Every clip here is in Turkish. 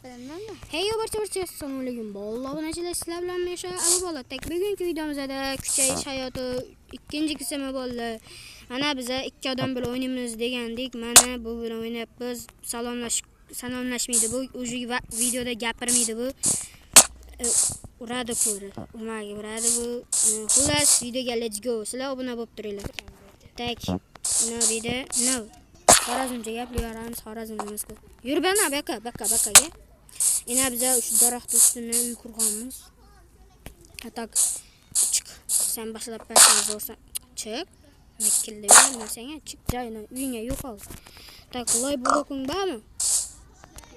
Hey barcha assalomu alaykum. Bolalar sizlar bilan men Abu Tek bugungi videomizda kuchayish hayoti ikkinchi qismi bo'ldi. Mana biz ikki odam bilan o'ynaymiz degandik. Mana bu bilan o'ynayapmiz. Salomlashmaydi bu. O'zi videoda gapirmaydi bu. Uradi ko'ri. Umaga uradi bu. Xullas videoga let's go. Sizlar obuna bo'lib turinglar. Tak. No video. No. Xorazmcha gaplayveramiz, Xorazmimizku. Yur bana baka. Yine bize şu daraxt üstüne uy kurganmiz. Tak çık. Sen başlap versen zorsan çık. Mekkilde vermesene çık cayına uyuna yok ol. Tak lay blokun var mı?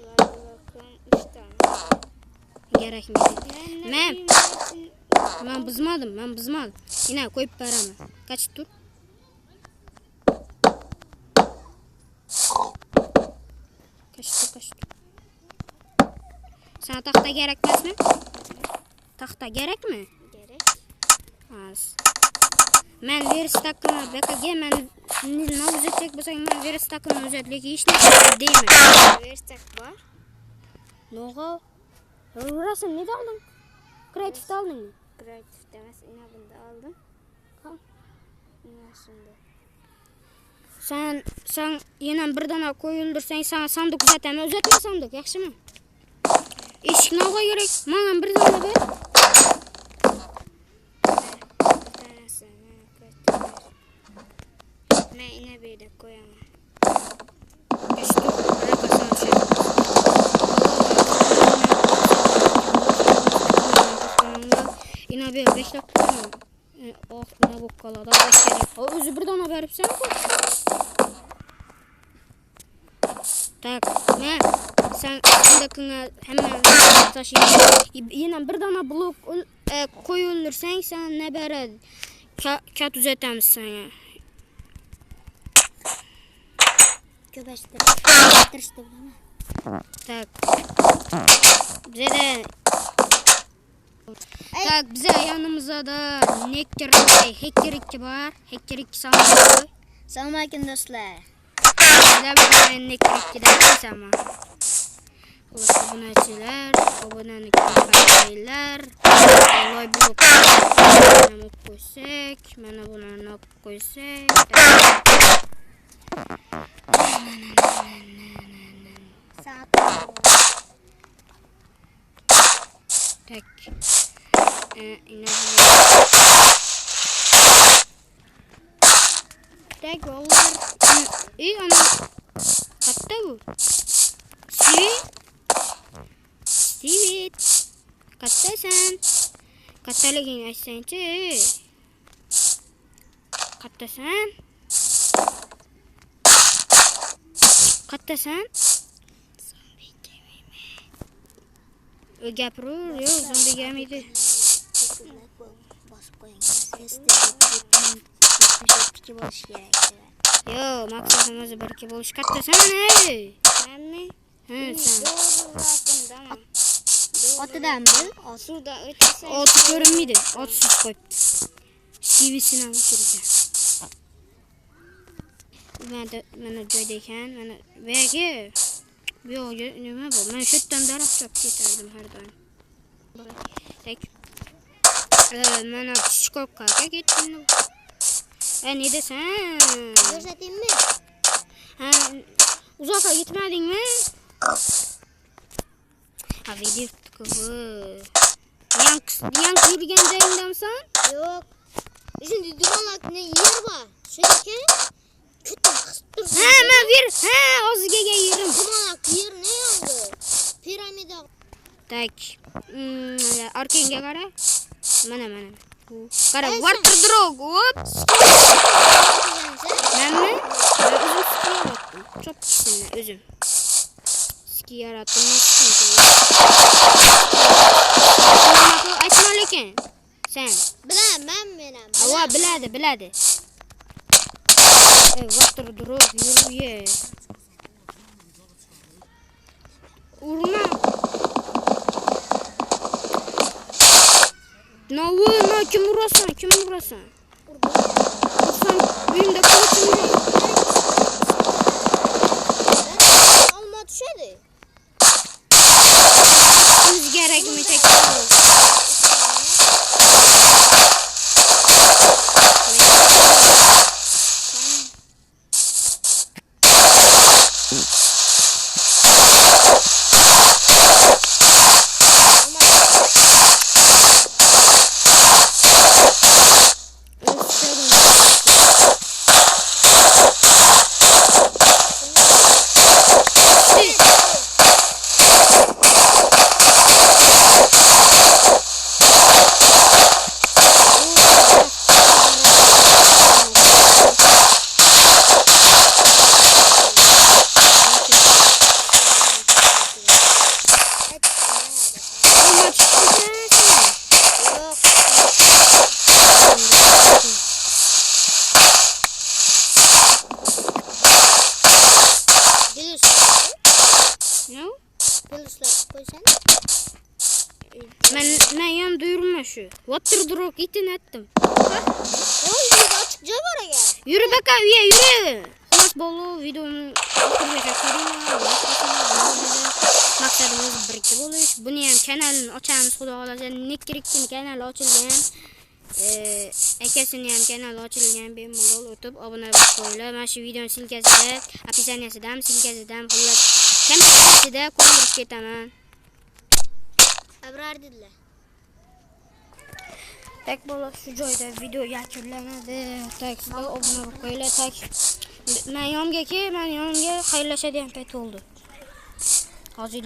Lay blokun 3 tane. Gerekmedi. Ben bızmadım. Yine koyup veremem. Kaç tur? Kaç tur? Sana tahta gerekmez mi? Tahta gerek mi? Gerek. Az. Men virus takımı bakaga men ne uzatacak bolsang men virus takımı uzat lekin hech narsa deyman. Virus tak bor. No'g'a? Urasan neda olding? Kreativda oldingmi? Kreativda emas, ina bunda oldim. Ha. Ina shunda. Sen yana bir dona qo'y o'ldirsang sana sanduq uzataman. Uzatma sanduq, yaxshimi? Eshikni olga kerak. Menga bir dona ber. Men ina bu yerda qo'yaman. Ina bu 5 dakika. Oh, ina bu qoladi. O'zi bir dona beribsan-ku. Tak, men sen bundakini hamma tashlaysan. Yana bir dona blok qo'y o'ldirsang sen ne beradi? Kat uzatamiz sana. Ko'pashtirishdi buni. Tak. Bize yanımızda da Hacker 2 var. Hacker 2 salamalı. Assalomu alaykum do'stlar. Sizler bugün Hacker 2'den ama. Obunachilar, obunani ko'paytiringlar. Loy blok olib qo'ysak, mana buni olib qo'ysak. Tak. Tak oğullar. İyi ana. Katta bu. Sivit. Katta sen. Kattaligini aytsanchi. Katta sen. O gapirur, yo'q, zombi gelmeydi. Bosib qo'ying. Tezda bo'lish kerak. Yo'q, maqsadimiz birga bo'lish. Kattasan, ey. Menmi? Sen. Otidanmi? Suvda o'tsa. Oti ko'rinmaydi. Otsiz qo'yibdi. CV'sini olib kirgan. Mana joyda ekan, mana vergi. Yo'q, nima bu? Men shu yerdan daraxt chopib ketardim har doim. Tak. Mana Shkokaga ketdim. Ne desan? Ko'rsataymi? Ha, uzoqqa gitmadingmi? Ha, video tutuqu. Yank yurgan joyingdamsan? Yo'q. Shunda dumonlarni yer bor. Shunga men o'ziga yerim. Dumonlar yerni yo'qdi. Piramida. Tak. Arkangga qara. Mana. Qara, warter drog. Ups. Menmi? O'zim skiyaratdim. Chop kishini o'zim. Skiyaratdim. Aytma lekin. Sen. Bilaman. Ava biladi. Warter drog yurye. Urma. Kim vurasan? Ursan, uyumda kılıçım yok. Olma düşedi. çekimi çekiyorum. Ben yan duyurma şu. Water drop itin ettim. Açıkça var ya. Yürü baka üye yürü. Hoş bolu videomu bitirmeye koyayım. Maksadımız birlikte buluş. Bunu hem kanalını açarımız xudo xohlasa. Nekirikkin kanali ochilgan. Akasini ham kanali ochilgan. Bemalol o'tib obuna bo'lib qo'yinglar. Mana shu video silkasida, описаниесida ham silkasida ham xullas kommentariyada qoldirib ketaman. Abrar dediler. Tak bola shu joyda video yakunlanadi. Tak sizlar obuna bo'lib qo'yinglar. Tak men yonimga xayrlashadigan payt bo'ldi. Hozir